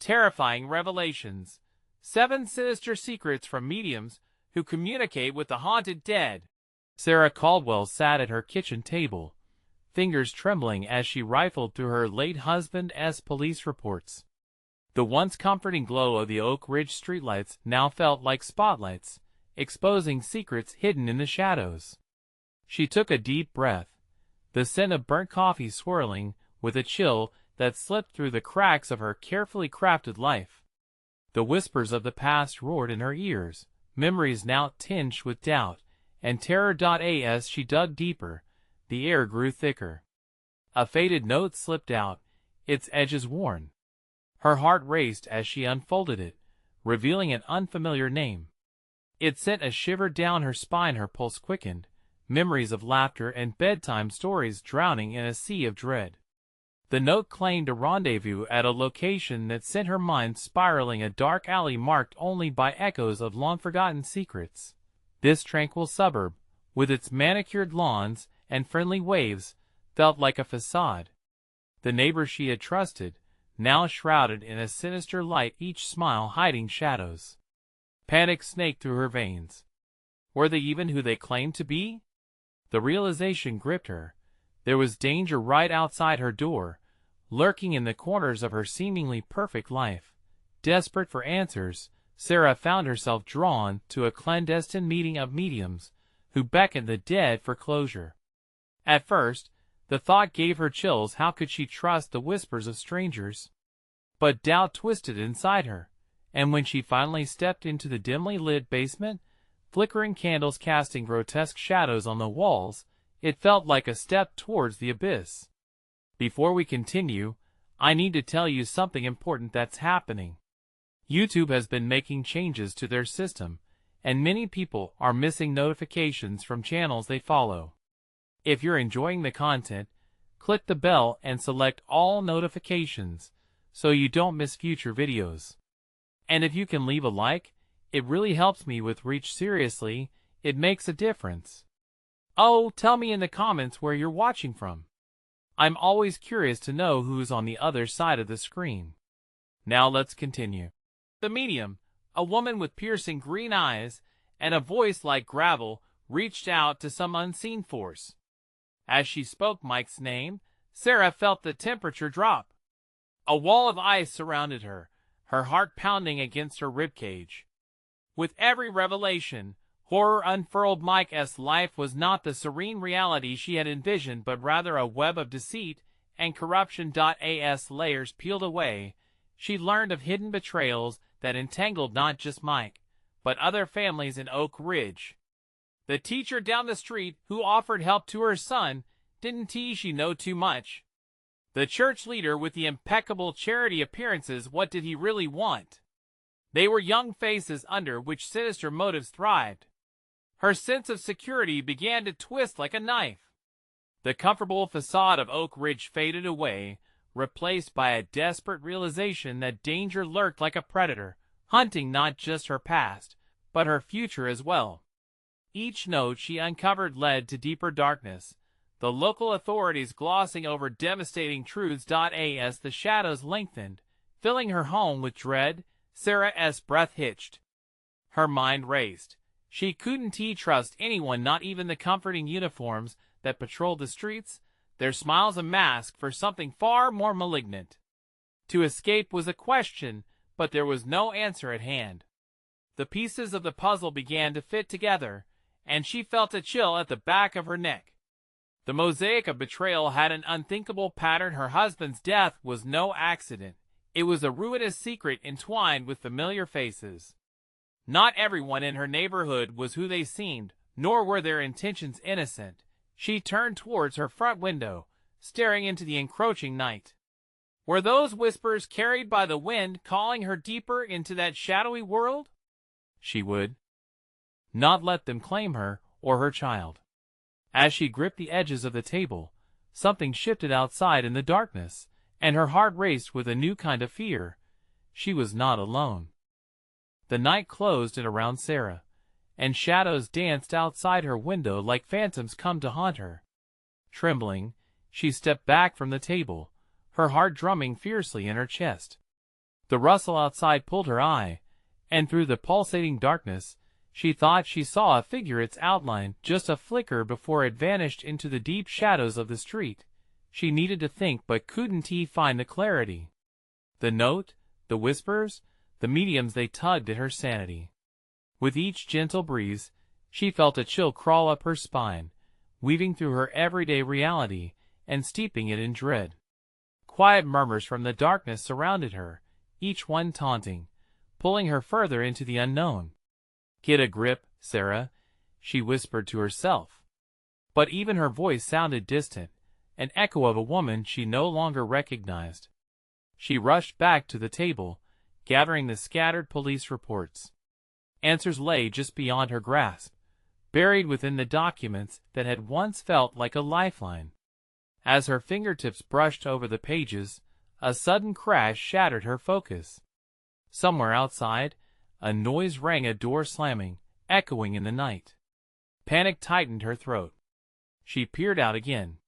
terrifying revelations. 7 sinister secrets from mediums who communicate with the haunted dead. Sarah Caldwell sat at her kitchen table, fingers trembling as she rifled through her late husband's police reports. The once comforting glow of the Oak Ridge streetlights now felt like spotlights, exposing secrets hidden in the shadows. She took a deep breath, the scent of burnt coffee swirling with a chill that slipped through the cracks of her carefully crafted life. The whispers of the past roared in her ears, memories now tinged with doubt and terror. As she dug deeper, the air grew thicker. A faded note slipped out, its edges worn. Her heart raced as she unfolded it, revealing an unfamiliar name. It sent a shiver down her spine, her pulse quickened, memories of laughter and bedtime stories drowning in a sea of dread. The note claimed a rendezvous at a location that sent her mind spiraling, a dark alley marked only by echoes of long-forgotten secrets. This tranquil suburb, with its manicured lawns and friendly waves, felt like a facade. The neighbors she had trusted, now shrouded in a sinister light, each smile hiding shadows. Panic snaked through her veins. Were they even who they claimed to be? The realization gripped her. There was danger right outside her door, lurking in the corners of her seemingly perfect life. Desperate for answers, Sarah found herself drawn to a clandestine meeting of mediums who beckoned the dead for closure. At first, the thought gave her chills. How could she trust the whispers of strangers? But doubt twisted inside her, and when she finally stepped into the dimly lit basement, flickering candles casting grotesque shadows on the walls, it felt like a step towards the abyss. Before we continue, I need to tell you something important that's happening. YouTube has been making changes to their system, and many people are missing notifications from channels they follow. If you're enjoying the content, click the bell and select all notifications so you don't miss future videos. And if you can leave a like, it really helps me with reach. Seriously, it makes a difference. Oh, tell me in the comments where you're watching from. I'm always curious to know who's on the other side of the screen. Now let's continue. The medium, a woman with piercing green eyes and a voice like gravel, reached out to some unseen force. As she spoke Mike's name, Sarah felt the temperature drop. A wall of ice surrounded her, her heart pounding against her ribcage. With every revelation, horror unfurled. Mike's life was not the serene reality she had envisioned, but rather a web of deceit and corruption. As layers peeled away, she learned of hidden betrayals that entangled not just Mike, but other families in Oak Ridge. The teacher down the street who offered help to her son, didn't she know too much? The church leader with the impeccable charity appearances, what did he really want? They were young faces under which sinister motives thrived. Her sense of security began to twist like a knife. The comfortable facade of Oak Ridge faded away, replaced by a desperate realization that danger lurked like a predator, hunting not just her past, but her future as well. Each note she uncovered led to deeper darkness, the local authorities glossing over devastating truths. As the shadows lengthened, filling her home with dread, Sarah's breath hitched. Her mind raced. She couldn't trust anyone, not even the comforting uniforms that patrolled the streets, their smiles a mask for something far more malignant. To escape was a question, but there was no answer at hand. The pieces of the puzzle began to fit together, and she felt a chill at the back of her neck. The mosaic of betrayal had an unthinkable pattern. Her husband's death was no accident. It was a ruinous secret entwined with familiar faces. Not everyone in her neighborhood was who they seemed, nor were their intentions innocent. She turned towards her front window, staring into the encroaching night. Were those whispers carried by the wind calling her deeper into that shadowy world? She would not let them claim her or her child. As she gripped the edges of the table, something shifted outside in the darkness, and her heart raced with a new kind of fear. She was not alone. The night closed in around Sarah, and shadows danced outside her window like phantoms come to haunt her. Trembling, she stepped back from the table, her heart drumming fiercely in her chest. The rustle outside pulled her eye, and through the pulsating darkness, she thought she saw a figure, its outline just a flicker before it vanished into the deep shadows of the street. She needed to think, but couldn't find the clarity. The note, the whispers, the mediums, they tugged at her sanity. With each gentle breeze, she felt a chill crawl up her spine, weaving through her everyday reality and steeping it in dread. Quiet murmurs from the darkness surrounded her, each one taunting, pulling her further into the unknown. "Get a grip, Sarah," she whispered to herself. But even her voice sounded distant, an echo of a woman she no longer recognized. She rushed back to the table, gathering the scattered police reports. Answers lay just beyond her grasp, buried within the documents that had once felt like a lifeline. As her fingertips brushed over the pages, a sudden crash shattered her focus. Somewhere outside, a noise rang, a door slamming, echoing in the night. Panic tightened her throat. She peered out again.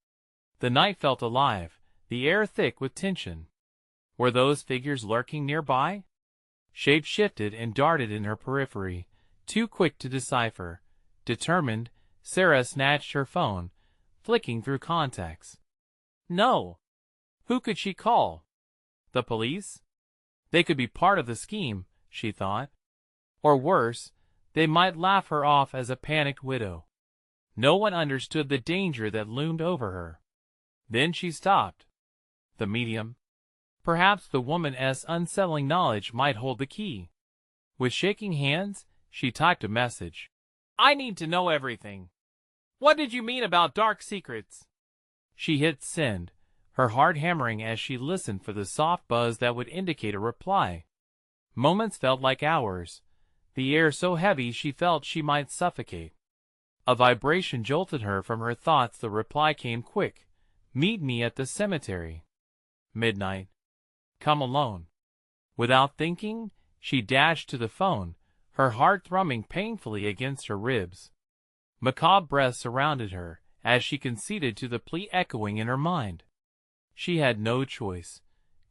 The night felt alive, the air thick with tension. Were those figures lurking nearby? Shapes shifted and darted in her periphery, too quick to decipher. Determined, Sarah snatched her phone, flicking through contacts. No! Who could she call? The police? They could be part of the scheme, she thought. Or worse, they might laugh her off as a panicked widow. No one understood the danger that loomed over her. Then she stopped. The medium? Perhaps the woman's unsettling knowledge might hold the key. With shaking hands, she typed a message. "I need to know everything. What did you mean about dark secrets?" She hit send, her heart hammering as she listened for the soft buzz that would indicate a reply. Moments felt like hours, the air so heavy she felt she might suffocate. A vibration jolted her from her thoughts. The reply came quick. "Meet me at the cemetery. Midnight. Come alone." Without thinking, she dashed to the phone, her heart thrumming painfully against her ribs. Macabre breaths surrounded her as she conceded to the plea echoing in her mind. She had no choice.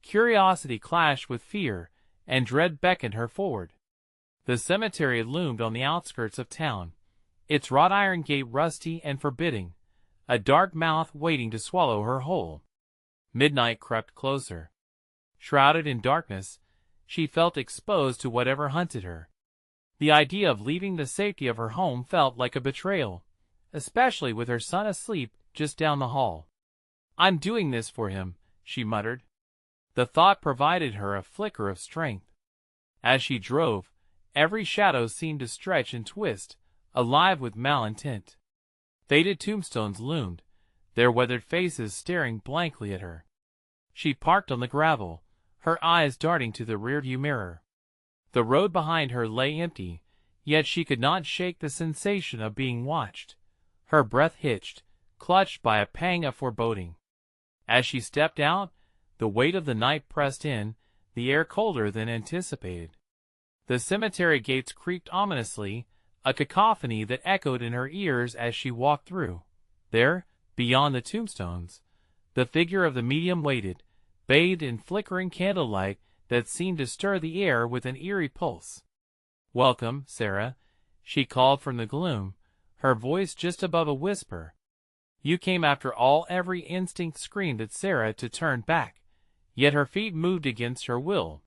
Curiosity clashed with fear, and dread beckoned her forward. The cemetery loomed on the outskirts of town, its wrought iron gate rusty and forbidding, a dark mouth waiting to swallow her whole. Midnight crept closer. Shrouded in darkness, she felt exposed to whatever hunted her. The idea of leaving the safety of her home felt like a betrayal, especially with her son asleep just down the hall. "I'm doing this for him," she muttered. The thought provided her a flicker of strength. As she drove, every shadow seemed to stretch and twist, alive with malintent. Faded tombstones loomed, their weathered faces staring blankly at her. She parked on the gravel, her eyes darting to the rearview mirror. The road behind her lay empty, yet she could not shake the sensation of being watched. Her breath hitched, clutched by a pang of foreboding. As she stepped out, the weight of the night pressed in, the air colder than anticipated. The cemetery gates creaked ominously, a cacophony that echoed in her ears as she walked through. There, beyond the tombstones, the figure of the medium waited, bathed in flickering candlelight that seemed to stir the air with an eerie pulse. "Welcome, Sarah," she called from the gloom, her voice just above a whisper. You came after all. Every instinct screamed at Sarah to turn back, yet her feet moved against her will.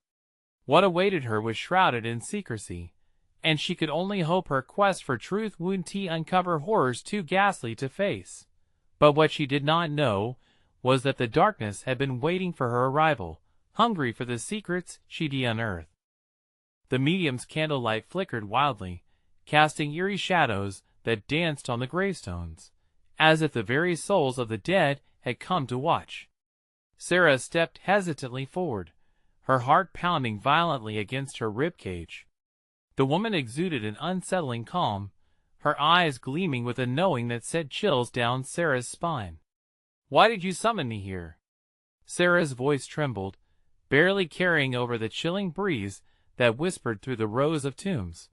What awaited her was shrouded in secrecy, and she could only hope her quest for truth wouldn't uncover horrors too ghastly to face. But what she did not know was that the darkness had been waiting for her arrival, hungry for the secrets she'd unearthed. The medium's candlelight flickered wildly, casting eerie shadows that danced on the gravestones, as if the very souls of the dead had come to watch. Sarah stepped hesitantly forward, her heart pounding violently against her ribcage. The woman exuded an unsettling calm, her eyes gleaming with a knowing that sent chills down Sarah's spine. "Why did you summon me here?" Sarah's voice trembled, barely carrying over the chilling breeze that whispered through the rows of tombs.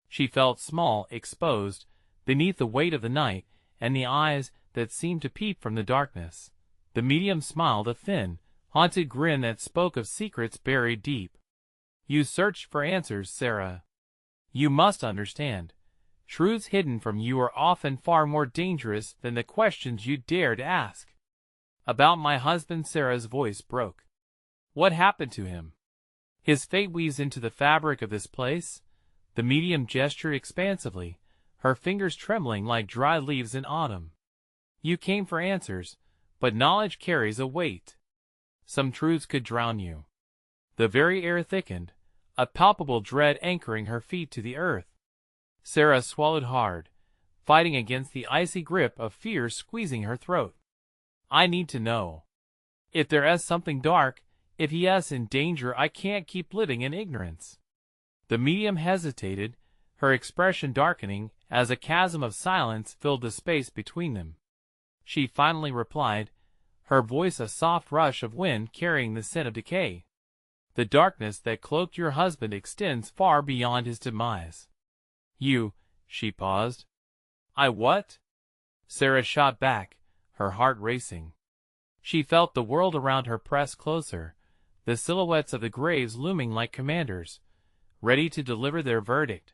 She felt small, exposed, beneath the weight of the night and the eyes that seemed to peep from the darkness. The medium smiled, a thin, haunted grin that spoke of secrets buried deep. You searched for answers, Sarah. You must understand. Truths hidden from you are often far more dangerous than the questions you dared ask. About my husband, Sarah's voice broke. What happened to him? His fate weaves into the fabric of this place. The medium gestured expansively, her fingers trembling like dry leaves in autumn. You came for answers, but knowledge carries a weight. Some truths could drown you. The very air thickened, a palpable dread anchoring her feet to the earth. Sarah swallowed hard, fighting against the icy grip of fear squeezing her throat. I need to know. If there is something dark, if he is in danger, I can't keep living in ignorance. The medium hesitated, her expression darkening as a chasm of silence filled the space between them. She finally replied, her voice a soft rush of wind carrying the scent of decay. The darkness that cloaked your husband extends far beyond his demise. She paused. I what? Sarah shot back, her heart racing. She felt the world around her press closer, the silhouettes of the graves looming like commanders, ready to deliver their verdict.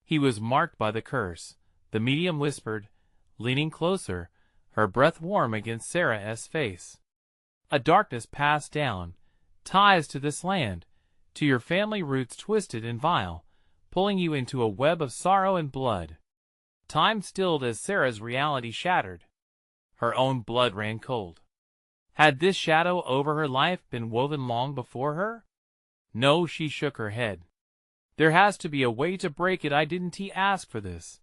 He was marked by the curse, the medium whispered, leaning closer, her breath warm against Sarah's face. A darkness passed down, ties to this land, to your family roots twisted and vile, pulling you into a web of sorrow and blood. Time stilled as Sarah's reality shattered. Her own blood ran cold. Had this shadow over her life been woven long before her? No, she shook her head. There has to be a way to break it. I didn't ask for this.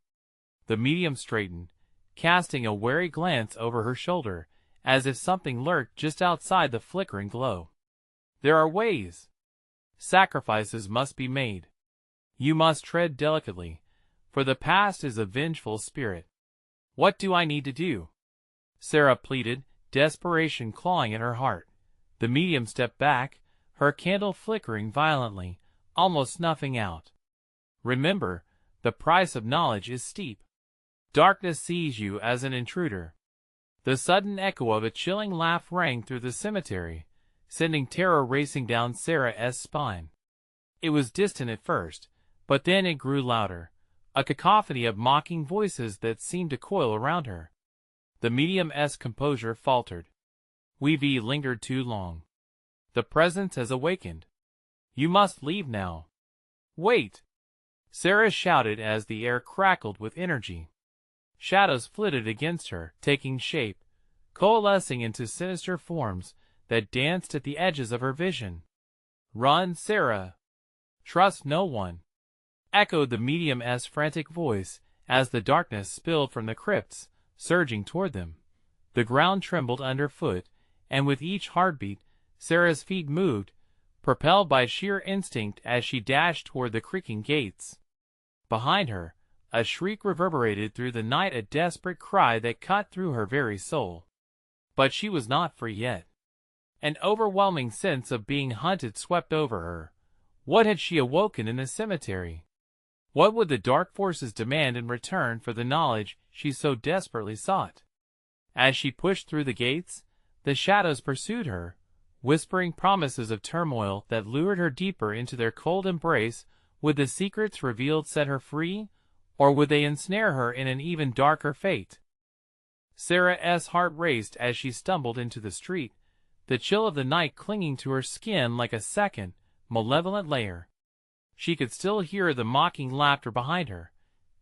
The medium straightened, casting a wary glance over her shoulder, as if something lurked just outside the flickering glow. There are ways. Sacrifices must be made. You must tread delicately, for the past is a vengeful spirit. What do I need to do? Sarah pleaded, desperation clawing at her heart. The medium stepped back, her candle flickering violently, almost snuffing out. Remember, the price of knowledge is steep. Darkness sees you as an intruder. The sudden echo of a chilling laugh rang through the cemetery, sending terror racing down Sarah's spine. It was distant at first, but then it grew louder, a cacophony of mocking voices that seemed to coil around her. The medium's composure faltered. We've lingered too long. The presence has awakened. You must leave now. Wait! Sarah shouted as the air crackled with energy. Shadows flitted against her, taking shape, coalescing into sinister forms that danced at the edges of her vision. Run, Sarah! Trust no one! Echoed the medium's frantic voice as the darkness spilled from the crypts, surging toward them. The ground trembled underfoot, and with each heartbeat, Sarah's feet moved, propelled by sheer instinct as she dashed toward the creaking gates. Behind her, a shriek reverberated through the night, a desperate cry that cut through her very soul. But she was not free yet. An overwhelming sense of being hunted swept over her. What had she awoken in the cemetery? What would the dark forces demand in return for the knowledge she so desperately sought? As she pushed through the gates, the shadows pursued her, whispering promises of turmoil that lured her deeper into their cold embrace. Would the secrets revealed set her free, or would they ensnare her in an even darker fate? Sarah's heart raced as she stumbled into the street, the chill of the night clinging to her skin like a second, malevolent layer. She could still hear the mocking laughter behind her,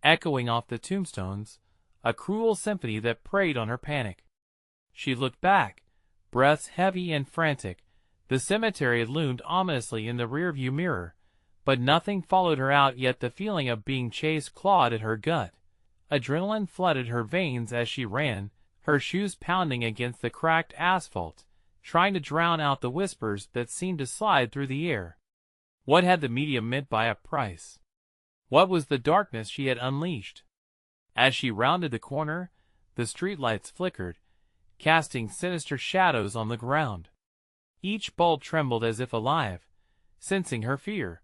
echoing off the tombstones, a cruel symphony that preyed on her panic. She looked back, breaths heavy and frantic. The cemetery loomed ominously in the rearview mirror, but nothing followed her out, yet the feeling of being chased clawed at her gut. Adrenaline flooded her veins as she ran, her shoes pounding against the cracked asphalt, trying to drown out the whispers that seemed to slide through the air. What had the medium meant by a price? What was the darkness she had unleashed? As she rounded the corner, the streetlights flickered, casting sinister shadows on the ground. Each bulb trembled as if alive, sensing her fear.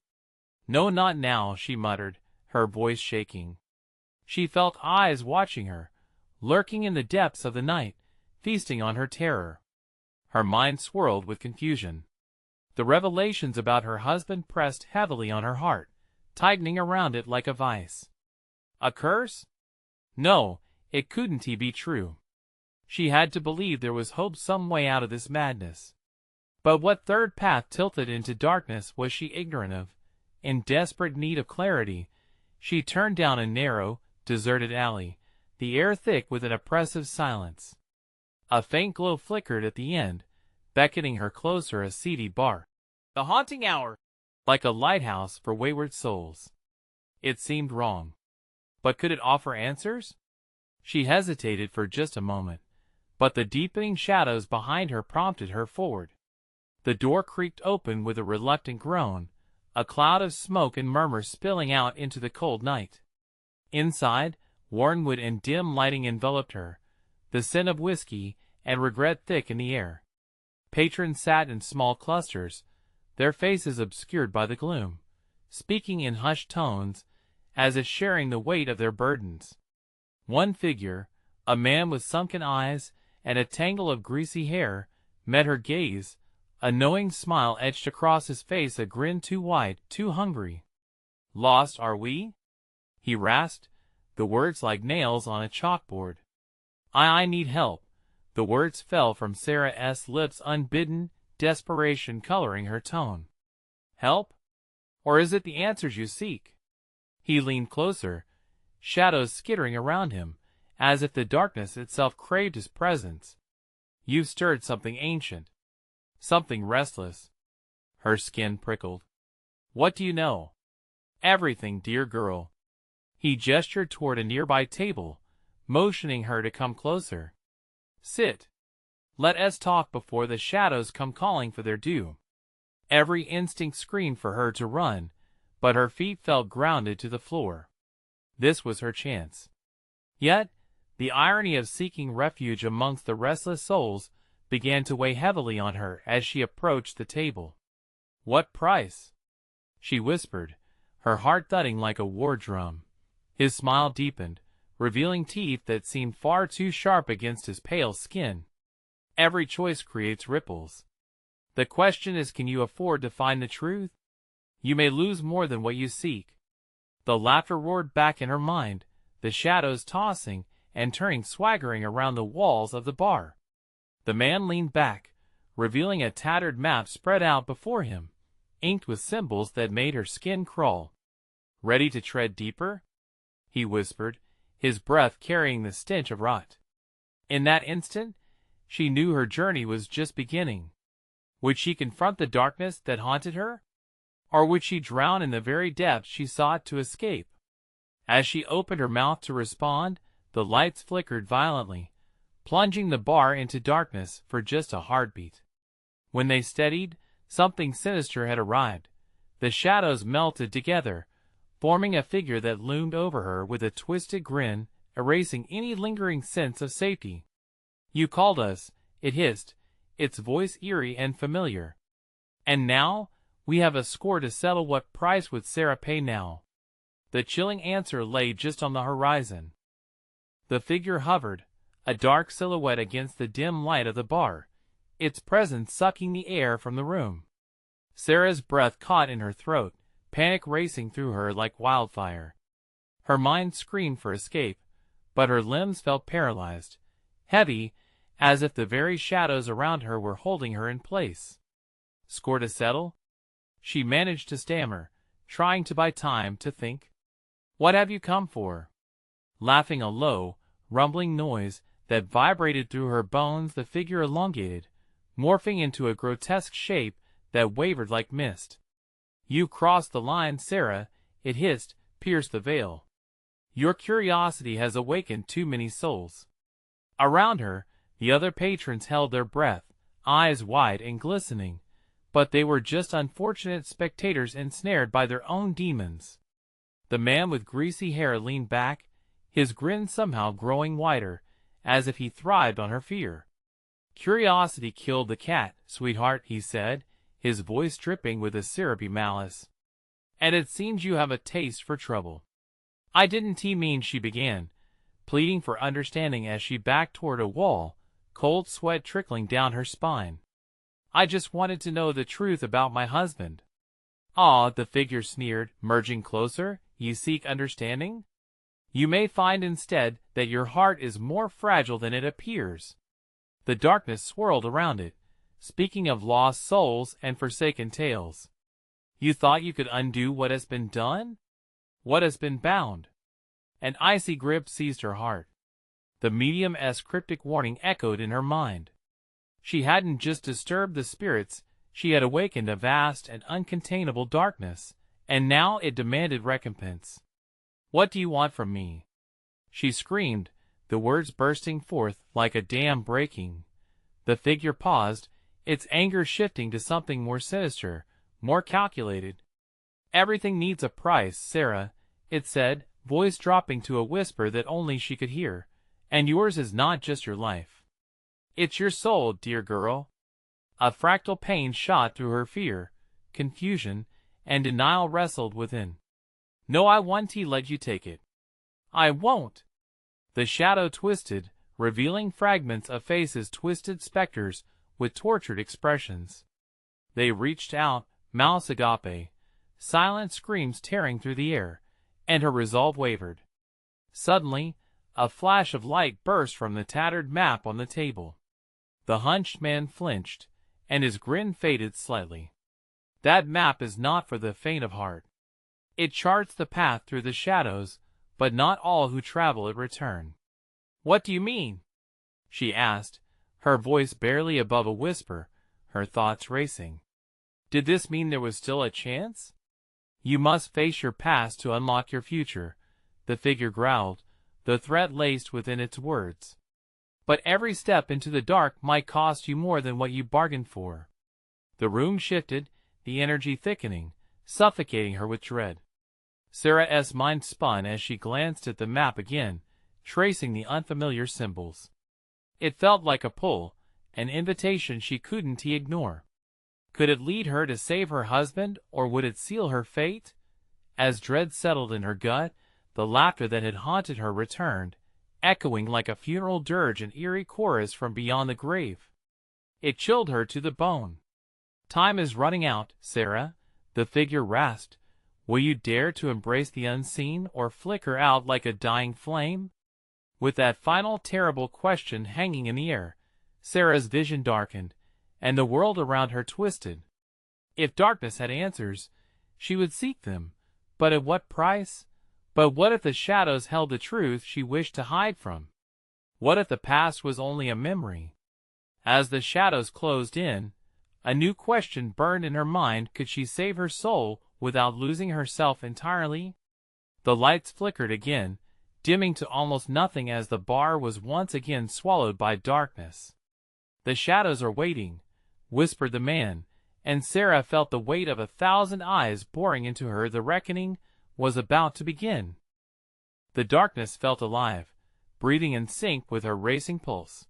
No, not now, she muttered, her voice shaking. She felt eyes watching her, lurking in the depths of the night, feasting on her terror. Her mind swirled with confusion. The revelations about her husband pressed heavily on her heart, tightening around it like a vice. A curse? No, it couldn't be true. She had to believe there was hope, some way out of this madness. But what third path tilted into darkness was she ignorant of. In desperate need of clarity, she turned down a narrow, deserted alley, the air thick with an oppressive silence. A faint glow flickered at the end, beckoning her closer, a seedy bar. The haunting hour, like a lighthouse for wayward souls. It seemed wrong. But could it offer answers? She hesitated for just a moment, but the deepening shadows behind her prompted her forward. The door creaked open with a reluctant groan, a cloud of smoke and murmur spilling out into the cold night. Inside, wormwood and dim lighting enveloped her, the scent of whiskey and regret thick in the air. Patrons sat in small clusters, their faces obscured by the gloom, speaking in hushed tones, as if sharing the weight of their burdens. One figure, a man with sunken eyes and a tangle of greasy hair, met her gaze, a knowing smile etched across his face, a grin too wide, too hungry. "Lost, are we?" he rasped, the words like nails on a chalkboard. I need help." The words fell from Sarah's lips unbidden, desperation coloring her tone. "Help? Or is it the answers you seek?" He leaned closer, shadows skittering around him, as if the darkness itself craved his presence. "You've stirred something ancient. Something restless." Her skin prickled. "What do you know?" "Everything, dear girl." He gestured toward a nearby table, motioning her to come closer. "Sit. Let us talk before the shadows come calling for their due." Every instinct screamed for her to run, but her feet felt grounded to the floor. This was her chance. Yet, the irony of seeking refuge amongst the restless souls began to weigh heavily on her as she approached the table. "What price?" she whispered, her heart thudding like a war drum. His smile deepened, revealing teeth that seemed far too sharp against his pale skin. "Every choice creates ripples. The question is, can you afford to find the truth? You may lose more than what you seek." The laughter roared back in her mind, the shadows tossing and turning, swaggering around the walls of the bar. The man leaned back, revealing a tattered map spread out before him, inked with symbols that made her skin crawl. "Ready to tread deeper?" he whispered, his breath carrying the stench of rot. In that instant, she knew her journey was just beginning. Would she confront the darkness that haunted her? Or would she drown in the very depths she sought to escape? As she opened her mouth to respond, the lights flickered violently, plunging the bar into darkness for just a heartbeat. When they steadied, something sinister had arrived. The shadows melted together, forming a figure that loomed over her with a twisted grin, erasing any lingering sense of safety. "You called us," it hissed, its voice eerie and familiar. "And now, we have a score to settle. What price would Sarah pay now?" The chilling answer lay just on the horizon. The figure hovered, a dark silhouette against the dim light of the bar, its presence sucking the air from the room. Sarah's breath caught in her throat, panic racing through her like wildfire. Her mind screamed for escape, but her limbs felt paralyzed, heavy, as if the very shadows around her were holding her in place. "Score to settle?" she managed to stammer, trying to buy time to think. "What have you come for?" Laughing a low, rumbling noise that vibrated through her bones, the figure elongated, morphing into a grotesque shape that wavered like mist. "You crossed the line, Sarah," it hissed, pierced the veil. "Your curiosity has awakened too many souls." Around her, the other patrons held their breath, eyes wide and glistening, but they were just unfortunate spectators ensnared by their own demons. The man with greasy hair leaned back, his grin somehow growing wider, as if he thrived on her fear. "Curiosity killed the cat, sweetheart," he said, his voice dripping with a syrupy malice. "And it seems you have a taste for trouble." "I didn't mean," she began, pleading for understanding as she backed toward a wall, cold sweat trickling down her spine. I just wanted to know the truth about my husband. Ah, the figure sneered, merging closer. You seek understanding? You may find instead that your heart is more fragile than it appears. The darkness swirled around it, speaking of lost souls and forsaken tales. You thought you could undo what has been done? What has been bound? An icy grip seized her heart. The medium-esque cryptic warning echoed in her mind. She hadn't just disturbed the spirits, she had awakened a vast and uncontainable darkness, and now it demanded recompense. What do you want from me? She screamed, the words bursting forth like a dam breaking. The figure paused, its anger shifting to something more sinister, more calculated. Everything needs a price, Sarah, it said, voice dropping to a whisper that only she could hear. And yours is not just your life. It's your soul, dear girl. A fractal pain shot through her fear, confusion, and denial wrestled within. No, I want to let you take it. I won't. The shadow twisted, revealing fragments of faces, twisted specters with tortured expressions. They reached out, mouths agape, silent screams tearing through the air, and her resolve wavered. Suddenly, a flash of light burst from the tattered map on the table. The hunched man flinched, and his grin faded slightly. That map is not for the faint of heart. It charts the path through the shadows, but not all who travel it return. What do you mean? She asked, her voice barely above a whisper, her thoughts racing. Did this mean there was still a chance? You must face your past to unlock your future, the figure growled, the threat laced within its words. But every step into the dark might cost you more than what you bargained for. The room shifted, the energy thickening, suffocating her with dread. Sarah's mind spun as she glanced at the map again, tracing the unfamiliar symbols. It felt like a pull, an invitation she couldn't ignore. Could it lead her to save her husband, or would it seal her fate? As dread settled in her gut, the laughter that had haunted her returned, echoing like a funeral dirge, an eerie chorus from beyond the grave. It chilled her to the bone. Time is running out, Sarah, the figure rasped. Will you dare to embrace the unseen or flicker out like a dying flame? With that final terrible question hanging in the air, Sarah's vision darkened, and the world around her twisted. If darkness had answers, she would seek them, but at what price? But what if the shadows held the truth she wished to hide from? What if the past was only a memory? As the shadows closed in, a new question burned in her mind. Could she save her soul without losing herself entirely? The lights flickered again, dimming to almost nothing as the bar was once again swallowed by darkness. The shadows are waiting, whispered the man, and Sarah felt the weight of 1,000 eyes boring into her. The reckoning was about to begin. The darkness felt alive, breathing in sync with her racing pulse.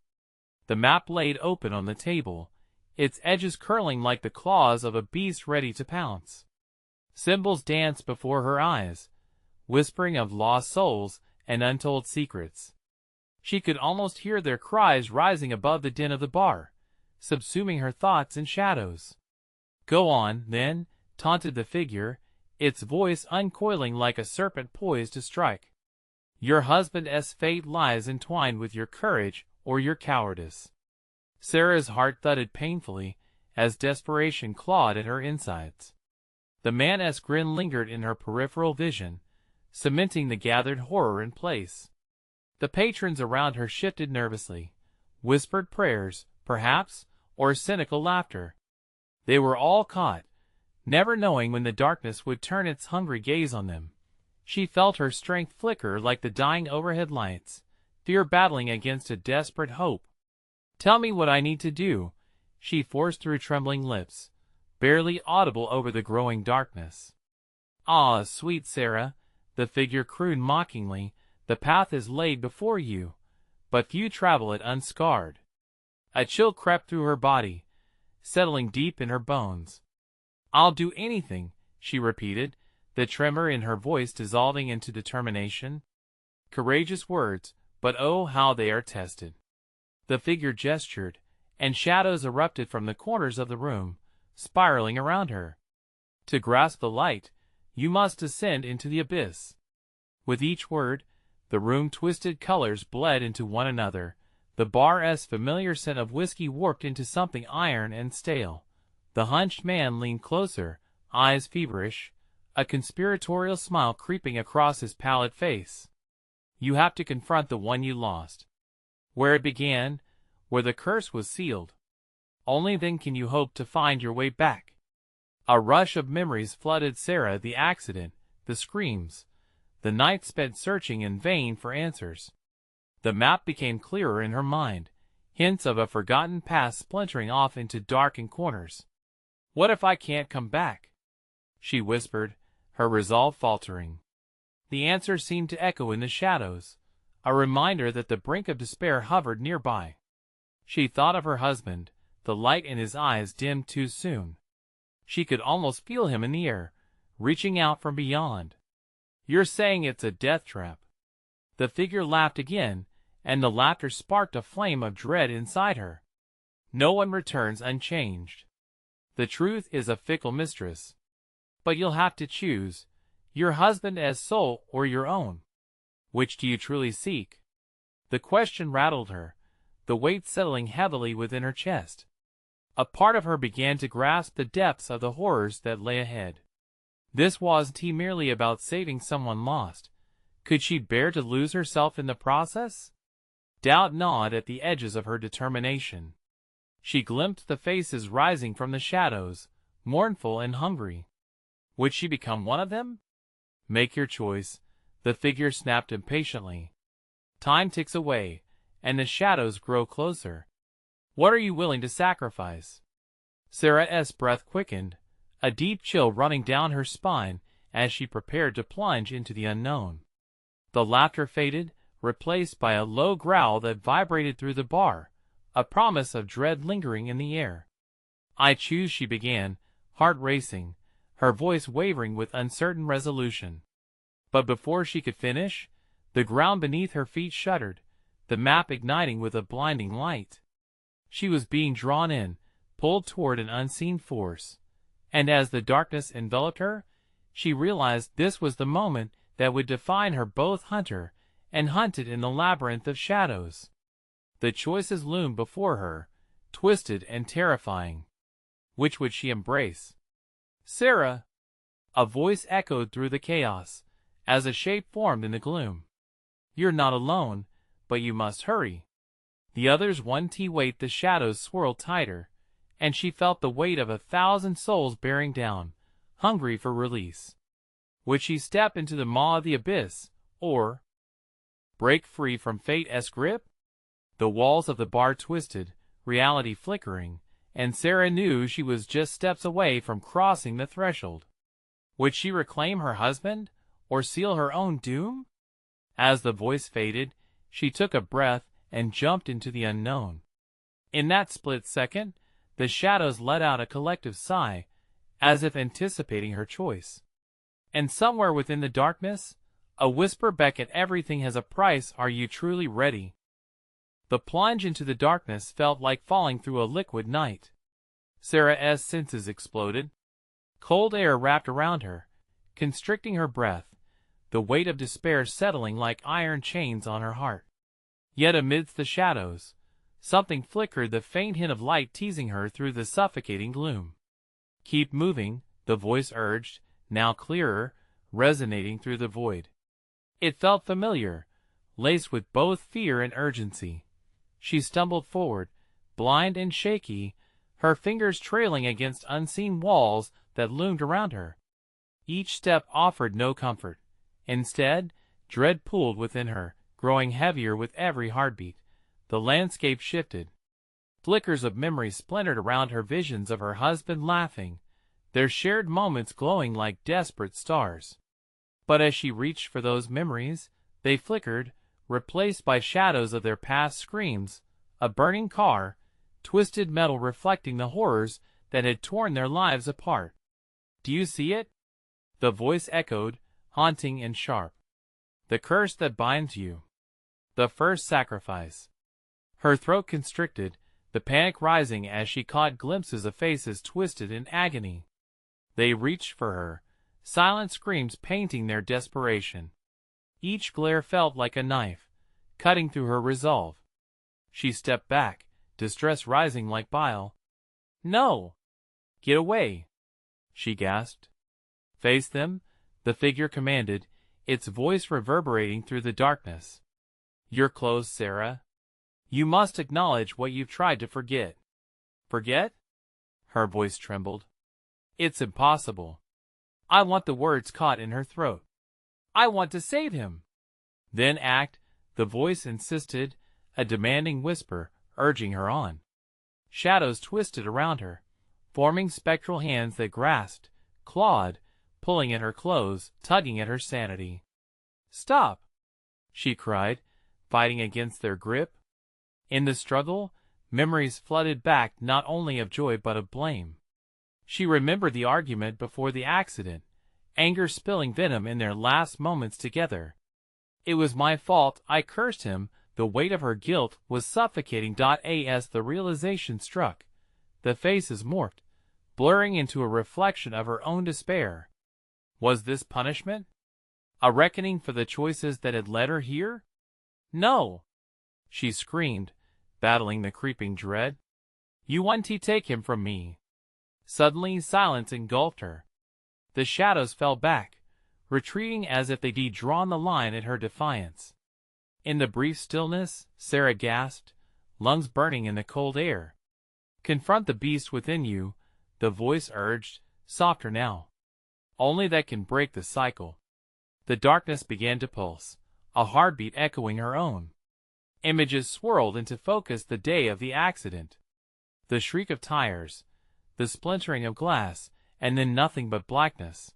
The map laid open on the table, its edges curling like the claws of a beast ready to pounce. Symbols danced before her eyes, whispering of lost souls and untold secrets. She could almost hear their cries rising above the din of the bar, subsuming her thoughts in shadows. Go on, then, taunted the figure, its voice uncoiling like a serpent poised to strike. Your husband's fate lies entwined with your courage or your cowardice. Sarah's heart thudded painfully as desperation clawed at her insides. The man's grin lingered in her peripheral vision, cementing the gathered horror in place. The patrons around her shifted nervously, whispered prayers, perhaps, or cynical laughter. They were all caught, never knowing when the darkness would turn its hungry gaze on them. She felt her strength flicker like the dying overhead lights, fear battling against a desperate hope. Tell me what I need to do, she forced through trembling lips, barely audible over the growing darkness. Ah, sweet Sarah, the figure crooned mockingly, the path is laid before you, but few travel it unscarred. A chill crept through her body, settling deep in her bones. I'll do anything, she repeated, the tremor in her voice dissolving into determination. Courageous words, but oh how they are tested. The figure gestured, and shadows erupted from the corners of the room, spiraling around her. To grasp the light, you must descend into the abyss. With each word, the room twisted colors bled into one another, the bar's familiar scent of whiskey warped into something iron and stale. The hunched man leaned closer, eyes feverish, a conspiratorial smile creeping across his pallid face. You have to confront the one you lost. Where it began, where the curse was sealed. Only then can you hope to find your way back. A rush of memories flooded Sarah, the accident, the screams, the night spent searching in vain for answers. The map became clearer in her mind, hints of a forgotten past splintering off into darkened corners. What if I can't come back? She whispered, her resolve faltering. The answer seemed to echo in the shadows, a reminder that the brink of despair hovered nearby. She thought of her husband, the light in his eyes dimmed too soon. She could almost feel him in the air, reaching out from beyond. You're saying it's a death trap? The figure laughed again, and the laughter sparked a flame of dread inside her. No one returns unchanged. The truth is a fickle mistress. But you'll have to choose, your husband as soul or your own. Which do you truly seek? The question rattled her, the weight settling heavily within her chest. A part of her began to grasp the depths of the horrors that lay ahead. This wasn't merely about saving someone lost. Could she bear to lose herself in the process? Doubt gnawed at the edges of her determination. She glimpsed the faces rising from the shadows, mournful and hungry. Would she become one of them? Make your choice, the figure snapped impatiently. Time ticks away, and the shadows grow closer. What are you willing to sacrifice? Sarah's breath quickened, a deep chill running down her spine as she prepared to plunge into the unknown. The laughter faded, replaced by a low growl that vibrated through the bar, a promise of dread lingering in the air. I choose, she began, heart racing, her voice wavering with uncertain resolution. But before she could finish, the ground beneath her feet shuddered, the map igniting with a blinding light. She was being drawn in, pulled toward an unseen force, and as the darkness enveloped her, she realized this was the moment that would define her, both hunter and hunted in the labyrinth of shadows. The choices loomed before her, twisted and terrifying. Which would she embrace? Sarah! A voice echoed through the chaos, as a shape formed in the gloom. You're not alone, but you must hurry. The others one wait. The shadows swirled tighter, and she felt the weight of 1,000 souls bearing down, hungry for release. Would she step into the maw of the abyss, or break free from fate's grip? The walls of the bar twisted, reality flickering, and Sarah knew she was just steps away from crossing the threshold. Would she reclaim her husband, or seal her own doom? As the voice faded, she took a breath and jumped into the unknown. In that split second, the shadows let out a collective sigh, as if anticipating her choice. And somewhere within the darkness, a whisper beckoned, everything has a price, are you truly ready? The plunge into the darkness felt like falling through a liquid night. Sarah's senses exploded. Cold air wrapped around her, constricting her breath, the weight of despair settling like iron chains on her heart. Yet amidst the shadows, something flickered, the faint hint of light teasing her through the suffocating gloom. Keep moving, the voice urged, now clearer, resonating through the void. It felt familiar, laced with both fear and urgency. She stumbled forward, blind and shaky, her fingers trailing against unseen walls that loomed around her. Each step offered no comfort. Instead, dread pulled within her, growing heavier with every heartbeat. The landscape shifted. Flickers of memory splintered around her, visions of her husband laughing, their shared moments glowing like desperate stars. But as she reached for those memories, they flickered, replaced by shadows of their past screams, a burning car, twisted metal reflecting the horrors that had torn their lives apart. Do you see it? The voice echoed, haunting and sharp. The curse that binds you. The first sacrifice. Her throat constricted, the panic rising as she caught glimpses of faces twisted in agony. They reached for her, silent screams painting their desperation. Each glare felt like a knife, cutting through her resolve. She stepped back, distress rising like bile. "No! Get away!" she gasped. "Face them," the figure commanded, its voice reverberating through the darkness. "You're closed, Sarah. You must acknowledge what you've tried to forget." "Forget?" Her voice trembled. "It's impossible." I want the words caught in her throat. "I want to save him." "Then act," the voice insisted, a demanding whisper, urging her on. Shadows twisted around her, forming spectral hands that grasped, clawed, pulling at her clothes, tugging at her sanity. "Stop!" she cried, fighting against their grip. In the struggle, memories flooded back not only of joy but of blame. She remembered the argument before the accident, anger spilling venom in their last moments together. "It was my fault," I cursed him. The weight of her guilt was suffocating. As the realization struck, the faces morphed, blurring into a reflection of her own despair. Was this punishment? A reckoning for the choices that had led her here? "No!" she screamed, battling the creeping dread. "You want to take him from me." Suddenly silence engulfed her. The shadows fell back, retreating as if they'd drawn the line at her defiance. In the brief stillness, Sarah gasped, lungs burning in the cold air. "Confront the beast within you," the voice urged, softer now. "Only that can break the cycle." The darkness began to pulse, a heartbeat echoing her own. Images swirled into focus: the day of the accident, the shriek of tires, the splintering of glass, and then nothing but blackness.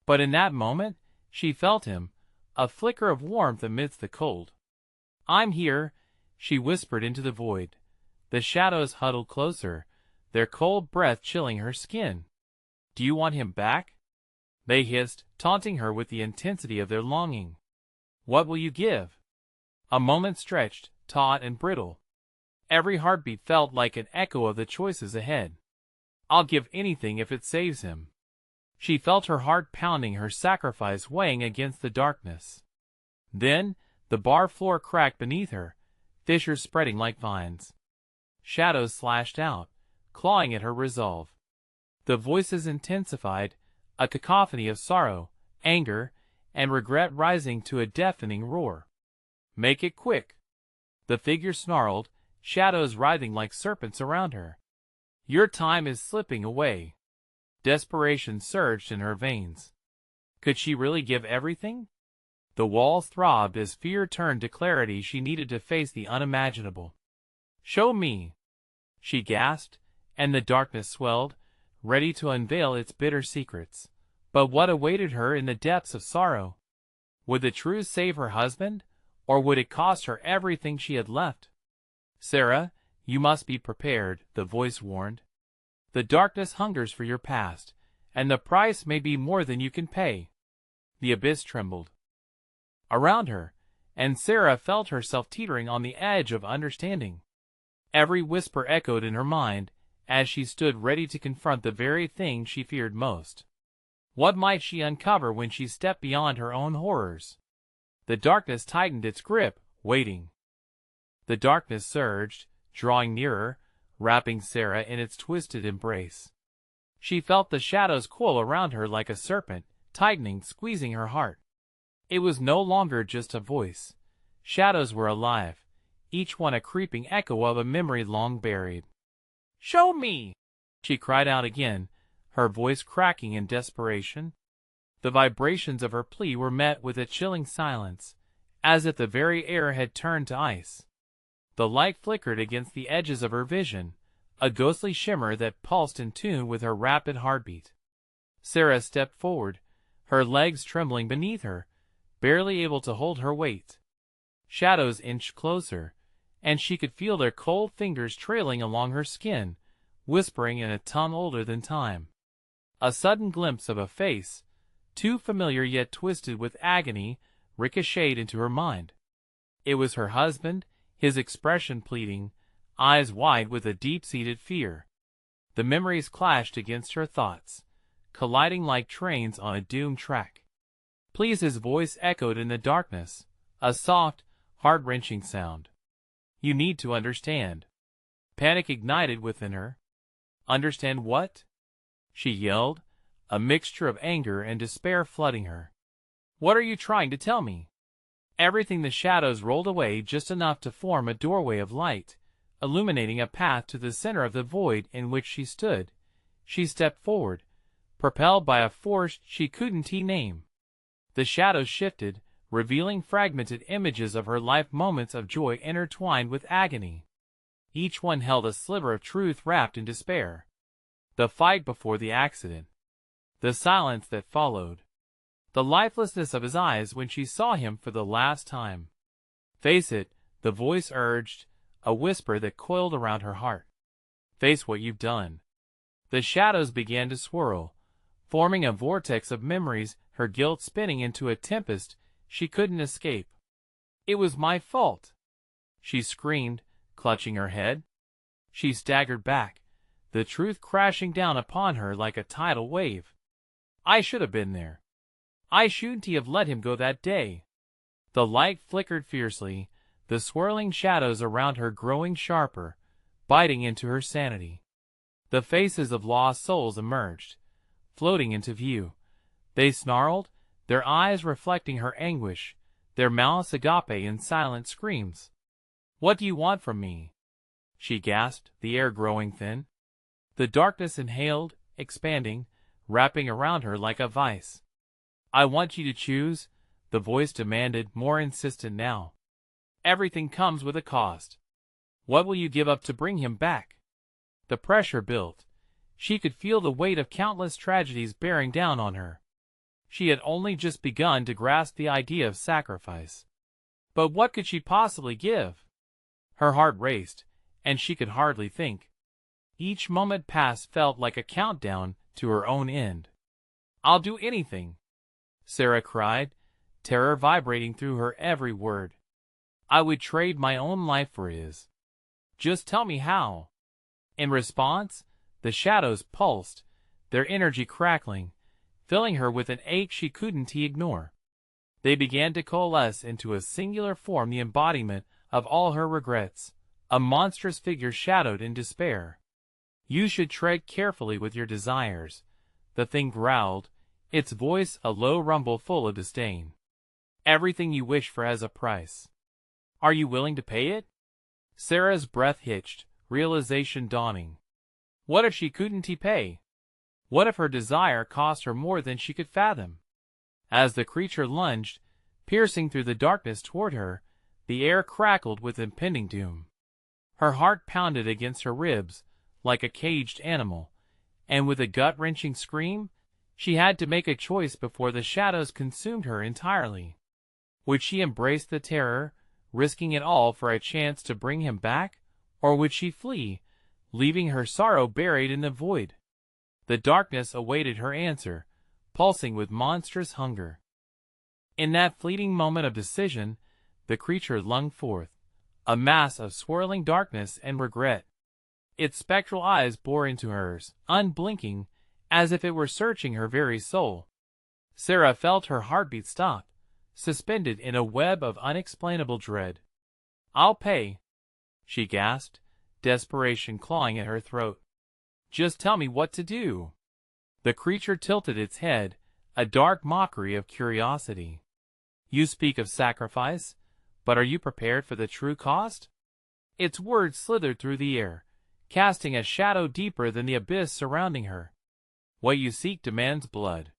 But in that moment, she felt him, a flicker of warmth amidst the cold. "I'm here," she whispered into the void. The shadows huddled closer, their cold breath chilling her skin. "Do you want him back?" they hissed, taunting her with the intensity of their longing. "What will you give?" A moment stretched, taut and brittle. Every heartbeat felt like an echo of the choices ahead. "I'll give anything if it saves him." She felt her heart pounding, her sacrifice weighing against the darkness. Then, the bar floor cracked beneath her, fissures spreading like vines. Shadows slashed out, clawing at her resolve. The voices intensified, a cacophony of sorrow, anger, and regret rising to a deafening roar. "Make it quick!" the figure snarled, shadows writhing like serpents around her. "Your time is slipping away." Desperation surged in her veins. Could she really give everything? The walls throbbed as fear turned to clarity. She needed to face the unimaginable. "Show me!" she gasped, and the darkness swelled, ready to unveil its bitter secrets. But what awaited her in the depths of sorrow? Would the truth save her husband, or would it cost her everything she had left? "Sarah, you must be prepared," the voice warned. "The darkness hungers for your past, and the price may be more than you can pay." The abyss trembled around her, and Sarah felt herself teetering on the edge of understanding. Every whisper echoed in her mind as she stood ready to confront the very thing she feared most. What might she uncover when she stepped beyond her own horrors? The darkness tightened its grip, waiting. The darkness surged, drawing nearer, wrapping Sarah in its twisted embrace. She felt the shadows coil around her like a serpent, tightening, squeezing her heart. It was no longer just a voice. Shadows were alive, each one a creeping echo of a memory long buried. "Show me!" she cried out again, her voice cracking in desperation. The vibrations of her plea were met with a chilling silence, as if the very air had turned to ice. The light flickered against the edges of her vision, a ghostly shimmer that pulsed in tune with her rapid heartbeat. Sarah stepped forward, her legs trembling beneath her, barely able to hold her weight. Shadows inched closer, and she could feel their cold fingers trailing along her skin, whispering in a tongue older than time. A sudden glimpse of a face, too familiar yet twisted with agony, ricocheted into her mind. It was her husband, his expression pleading, eyes wide with a deep-seated fear. The memories clashed against her thoughts, colliding like trains on a doomed track. "Please," his voice echoed in the darkness, a soft, heart-wrenching sound. "You need to understand." Panic ignited within her. "Understand what?" she yelled, a mixture of anger and despair flooding her. "What are you trying to tell me?" Everything. The shadows rolled away just enough to form a doorway of light, illuminating a path to the center of the void in which she stood. She stepped forward, propelled by a force she couldn't name. The shadows shifted, revealing fragmented images of her life, moments of joy intertwined with agony. Each one held a sliver of truth wrapped in despair. The fight before the accident. The silence that followed. The lifelessness of his eyes when she saw him for the last time. "Face it," the voice urged, a whisper that coiled around her heart. "Face what you've done." The shadows began to swirl, forming a vortex of memories, her guilt spinning into a tempest she couldn't escape. "It was my fault," she screamed, clutching her head. She staggered back, the truth crashing down upon her like a tidal wave. "I should have been there. I shouldn't have let him go that day." The light flickered fiercely, the swirling shadows around her growing sharper, biting into her sanity. The faces of lost souls emerged, floating into view. They snarled, their eyes reflecting her anguish, their mouths agape in silent screams. "What do you want from me?" she gasped, the air growing thin. The darkness inhaled, expanding, wrapping around her like a vice. "I want you to choose," the voice demanded, more insistent now. "Everything comes with a cost. What will you give up to bring him back?" The pressure built. She could feel the weight of countless tragedies bearing down on her. She had only just begun to grasp the idea of sacrifice. But what could she possibly give? Her heart raced, and she could hardly think. Each moment passed felt like a countdown to her own end. "I'll do anything," Sarah cried, terror vibrating through her every word. "I would trade my own life for his. Just tell me how." In response, the shadows pulsed, their energy crackling, filling her with an ache she couldn't ignore. They began to coalesce into a singular form, the embodiment of all her regrets, a monstrous figure shadowed in despair. "You should tread carefully with your desires," the thing growled, its voice a low rumble full of disdain. "Everything you wish for has a price. Are you willing to pay it?" Sarah's breath hitched, realization dawning. What if she couldn't pay? What if her desire cost her more than she could fathom? As the creature lunged, piercing through the darkness toward her, the air crackled with impending doom. Her heart pounded against her ribs like a caged animal, and with a gut-wrenching scream, she had to make a choice before the shadows consumed her entirely. Would she embrace the terror, risking it all for a chance to bring him back, or would she flee, leaving her sorrow buried in the void? The darkness awaited her answer, pulsing with monstrous hunger. In that fleeting moment of decision, the creature lunged forth, a mass of swirling darkness and regret. Its spectral eyes bore into hers, unblinking, as if it were searching her very soul. Sarah felt her heartbeat stop, suspended in a web of unexplainable dread. "I'll pay," she gasped, desperation clawing at her throat. "Just tell me what to do." The creature tilted its head, a dark mockery of curiosity. "You speak of sacrifice, but are you prepared for the true cost?" Its words slithered through the air, casting a shadow deeper than the abyss surrounding her. "What you seek demands blood.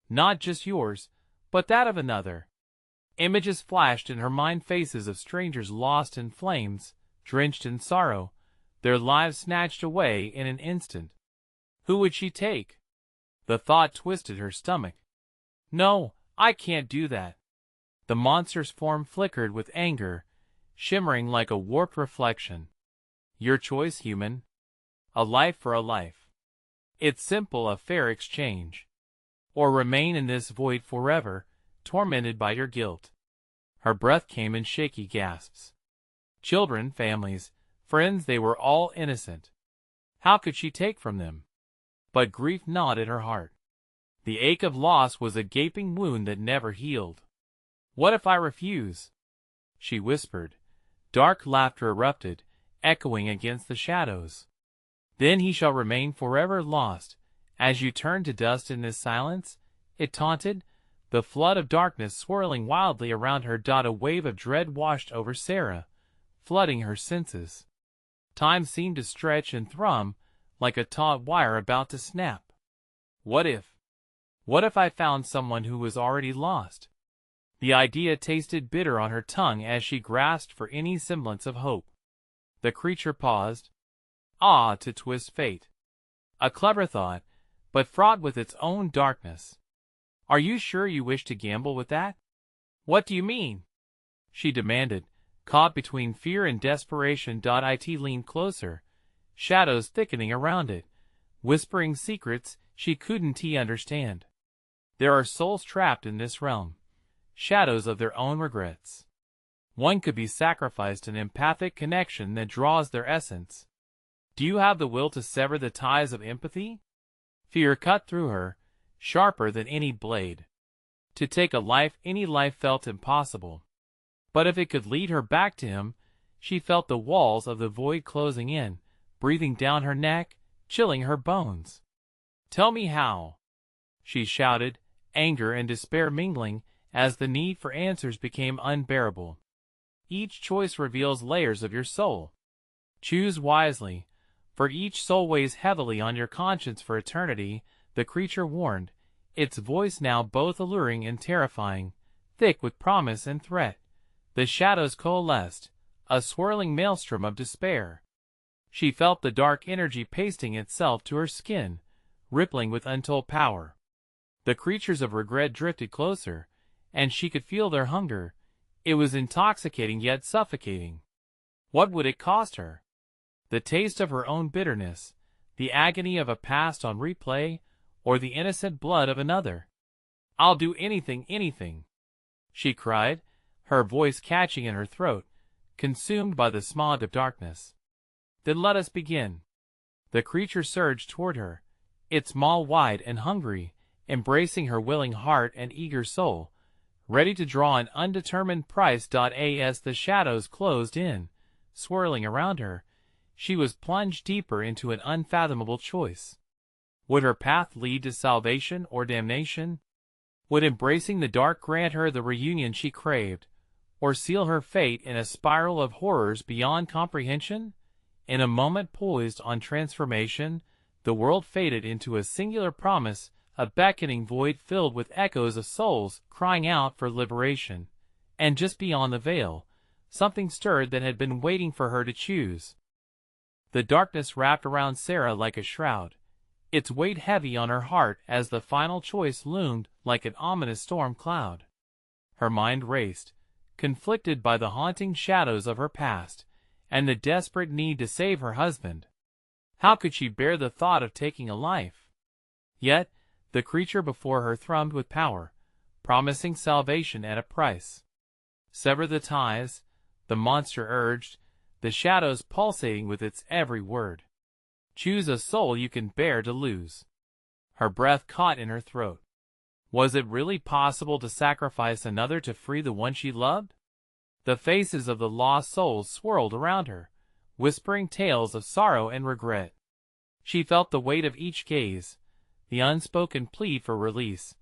Not just yours, but that of another." Images flashed in her mind, faces of strangers lost in flames, drenched in sorrow, their lives snatched away in an instant. Who would she take? The thought twisted her stomach. "No, I can't do that." The monster's form flickered with anger, shimmering like a warped reflection. "Your choice, human. A life for a life. It's simple, a fair exchange. Or remain in this void forever, tormented by your guilt." Her breath came in shaky gasps. "Children, families, Friends, they were all innocent. How could she take from them? But grief gnawed at her heart. The ache of loss was a gaping wound that never healed. What if I refuse? She whispered. Dark laughter erupted, echoing against the shadows. Then he shall remain forever lost. As you turn to dust in this silence, it taunted, the flood of darkness swirling wildly around her. A wave of dread washed over Sarah, flooding her senses. Time seemed to stretch and thrum, like a taut wire about to snap. What if? What if I found someone who was already lost? The idea tasted bitter on her tongue as she grasped for any semblance of hope. The creature paused. Ah, to twist fate. A clever thought, but fraught with its own darkness. Are you sure you wish to gamble with that? What do you mean? She demanded, caught between fear and desperation. It leaned closer, shadows thickening around it, whispering secrets she couldn't understand. There are souls trapped in this realm, shadows of their own regrets. One could be sacrificed, an empathic connection that draws their essence. Do you have the will to sever the ties of empathy? Fear cut through her, sharper than any blade. To take a life, any life, felt impossible. But if it could lead her back to him, she felt the walls of the void closing in, breathing down her neck, chilling her bones. Tell me how, she shouted, anger and despair mingling, as the need for answers became unbearable. Each choice reveals layers of your soul. Choose wisely, for each soul weighs heavily on your conscience for eternity, the creature warned, its voice now both alluring and terrifying, thick with promise and threat. The shadows coalesced, a swirling maelstrom of despair. She felt the dark energy pasting itself to her skin, rippling with untold power. The creatures of regret drifted closer, and she could feel their hunger. It was intoxicating yet suffocating. What would it cost her? The taste of her own bitterness, the agony of a past on replay, or the innocent blood of another? I'll do anything, anything, she cried, her voice catching in her throat, consumed by the smog of darkness. Then let us begin. The creature surged toward her, its maw wide and hungry, embracing her willing heart and eager soul, ready to draw an undetermined price. As the shadows closed in, swirling around her, she was plunged deeper into an unfathomable choice. Would her path lead to salvation or damnation? Would embracing the dark grant her the reunion she craved, or seal her fate in a spiral of horrors beyond comprehension? In a moment poised on transformation, the world faded into a singular promise, a beckoning void filled with echoes of souls crying out for liberation. And just beyond the veil, something stirred that had been waiting for her to choose. The darkness wrapped around Sarah like a shroud, its weight heavy on her heart as the final choice loomed like an ominous storm cloud. Her mind raced, conflicted by the haunting shadows of her past, and the desperate need to save her husband. How could she bear the thought of taking a life? Yet, the creature before her thrummed with power, promising salvation at a price. Sever the ties, the monster urged, the shadows pulsating with its every word. Choose a soul you can bear to lose. Her breath caught in her throat. Was it really possible to sacrifice another to free the one she loved? The faces of the lost souls swirled around her, whispering tales of sorrow and regret. She felt the weight of each gaze, the unspoken plea for release,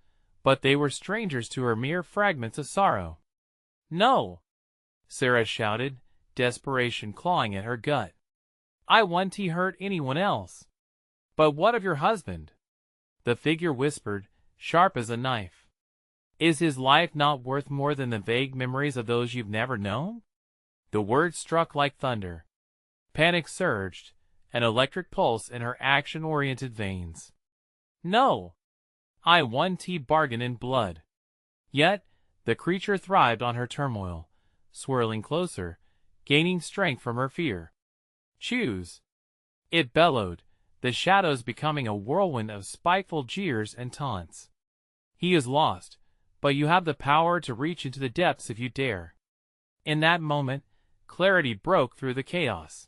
but they were strangers to her, mere fragments of sorrow. No! Sarah shouted, desperation clawing at her gut. I won't hurt anyone else. But what of your husband? The figure whispered, sharp as a knife. Is his life not worth more than the vague memories of those you've never known? The words struck like thunder. Panic surged, an electric pulse in her action-oriented veins. No! I won't bargain in blood. Yet, the creature thrived on her turmoil, swirling closer, gaining strength from her fear. Choose! It bellowed, the shadows becoming a whirlwind of spiteful jeers and taunts. He is lost, but you have the power to reach into the depths if you dare. In that moment, clarity broke through the chaos.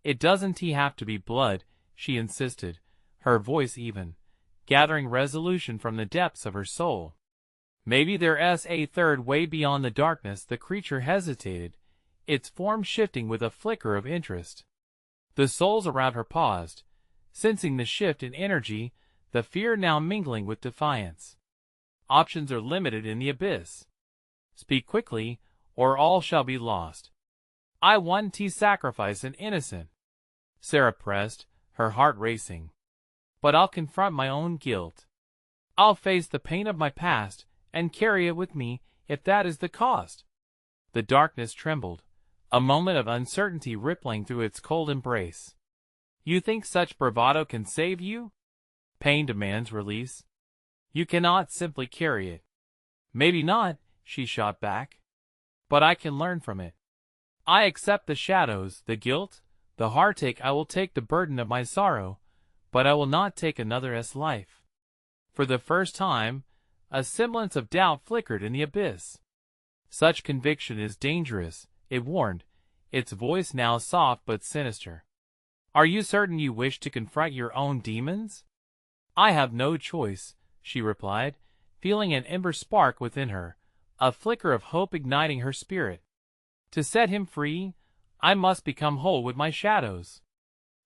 It doesn't have to be blood, she insisted, her voice even, gathering resolution from the depths of her soul. Maybe there's a third way beyond the darkness. The creature hesitated, its form shifting with a flicker of interest. The souls around her paused, sensing the shift in energy, the fear now mingling with defiance. Options are limited in the abyss. Speak quickly, or all shall be lost. I want to sacrifice an innocent. Sarah pressed, her heart racing. But I'll confront my own guilt. I'll face the pain of my past, and carry it with me, if that is the cost. The darkness trembled, a moment of uncertainty rippling through its cold embrace. You think such bravado can save you? Pain demands release. You cannot simply carry it. Maybe not, she shot back. But I can learn from it. I accept the shadows, the guilt, the heartache. I will take the burden of my sorrow, but I will not take another's life. For the first time, a semblance of doubt flickered in the abyss. Such conviction is dangerous, it warned, its voice now soft but sinister. Are you certain you wish to confront your own demons? I have no choice, she replied, feeling an ember spark within her, a flicker of hope igniting her spirit. To set him free, I must become whole with my shadows.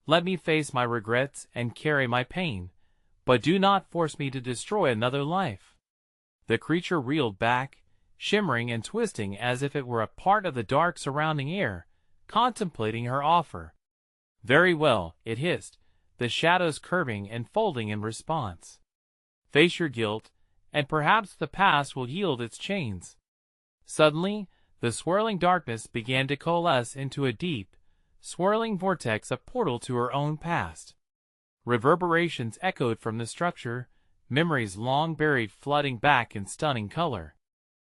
Let me face my regrets and carry my pain, but do not force me to destroy another life. The creature reeled back, shimmering and twisting as if it were a part of the dark surrounding air, contemplating her offer. Very well, it hissed, the shadows curving and folding in response. Face your guilt, and perhaps the past will yield its chains. Suddenly, the swirling darkness began to coalesce into a deep, swirling vortex, a portal to her own past. Reverberations echoed from the structure, memories long buried flooding back in stunning color.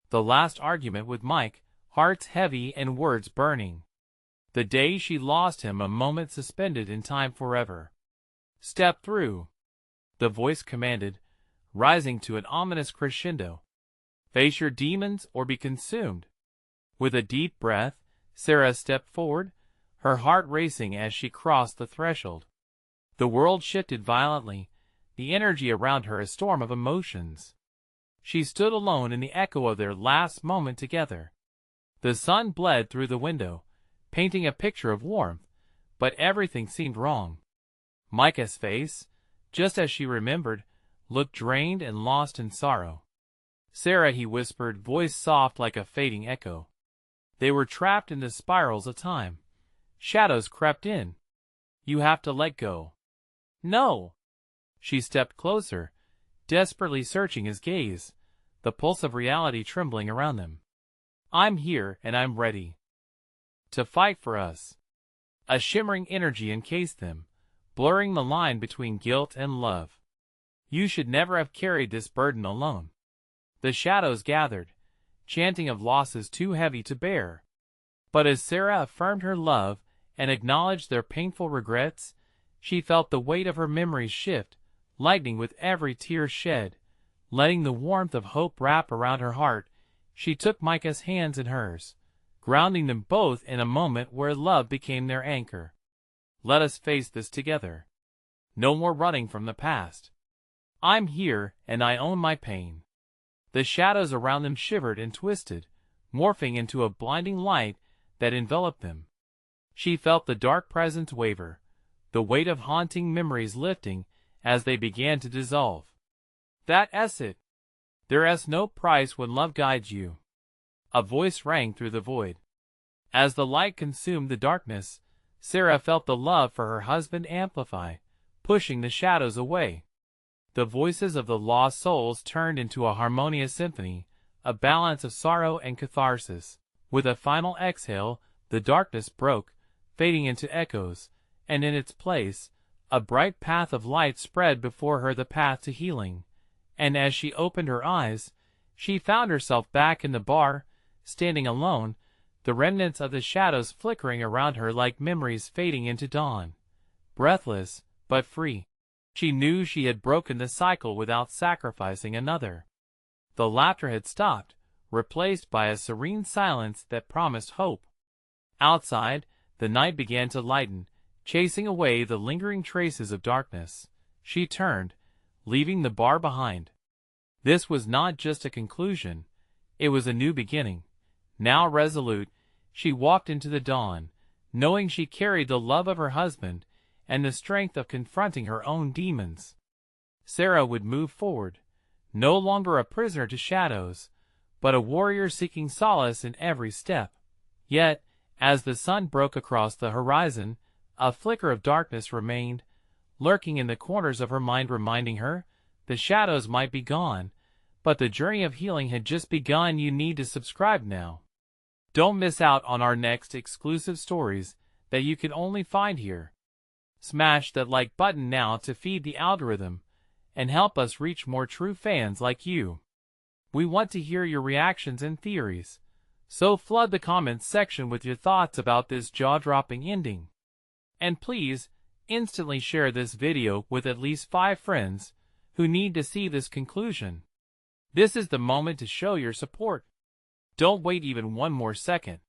The last argument with Mike, hearts heavy and words burning. The day she lost him, a moment suspended in time forever. Step through, the voice commanded, rising to an ominous crescendo. Face your demons or be consumed. With a deep breath, Sarah stepped forward, her heart racing as she crossed the threshold. The world shifted violently, the energy around her a storm of emotions. She stood alone in the echo of their last moment together. The sun bled through the window, painting a picture of warmth, but everything seemed wrong. Micah's face, just as she remembered, looked drained and lost in sorrow. Sarah, he whispered, voice soft like a fading echo. They were trapped in the spirals of time. Shadows crept in. You have to let go. No. She stepped closer, desperately searching his gaze, the pulse of reality trembling around them. I'm here and I'm ready to fight for us. A shimmering energy encased them, blurring the line between guilt and love. You should never have carried this burden alone. The shadows gathered, chanting of losses too heavy to bear. But as Sarah affirmed her love and acknowledged their painful regrets, she felt the weight of her memories shift, lightening with every tear shed. Letting the warmth of hope wrap around her heart, she took Micah's hands in hers, grounding them both in a moment where love became their anchor. Let us face this together. No more running from the past. I'm here, and I own my pain. The shadows around them shivered and twisted, morphing into a blinding light that enveloped them. She felt the dark presence waver, the weight of haunting memories lifting as they began to dissolve. That's it. There's no price when love guides you. A voice rang through the void. As the light consumed the darkness, Sarah felt the love for her husband amplify, pushing the shadows away. The voices of the lost souls turned into a harmonious symphony, a balance of sorrow and catharsis. With a final exhale, the darkness broke, fading into echoes, and in its place, a bright path of light spread before her, the path to healing. And as she opened her eyes, she found herself back in the bar, standing alone, the remnants of the shadows flickering around her like memories fading into dawn. Breathless, but free. She knew she had broken the cycle without sacrificing another. The laughter had stopped, replaced by a serene silence that promised hope. Outside, the night began to lighten, chasing away the lingering traces of darkness. She turned, leaving the bar behind. This was not just a conclusion, it was a new beginning. Now resolute, she walked into the dawn, knowing she carried the love of her husband and the strength of confronting her own demons. Sarah would move forward, no longer a prisoner to shadows, but a warrior seeking solace in every step. Yet, as the sun broke across the horizon, a flicker of darkness remained, lurking in the corners of her mind, reminding her the shadows might be gone, but the journey of healing had just begun. You need to subscribe now. Don't miss out on our next exclusive stories that you can only find here. Smash that like button now to feed the algorithm and help us reach more true fans like you. We want to hear your reactions and theories, so flood the comments section with your thoughts about this jaw-dropping ending. And please, instantly share this video with at least 5 friends who need to see this conclusion. This is the moment to show your support. Don't wait even one more second.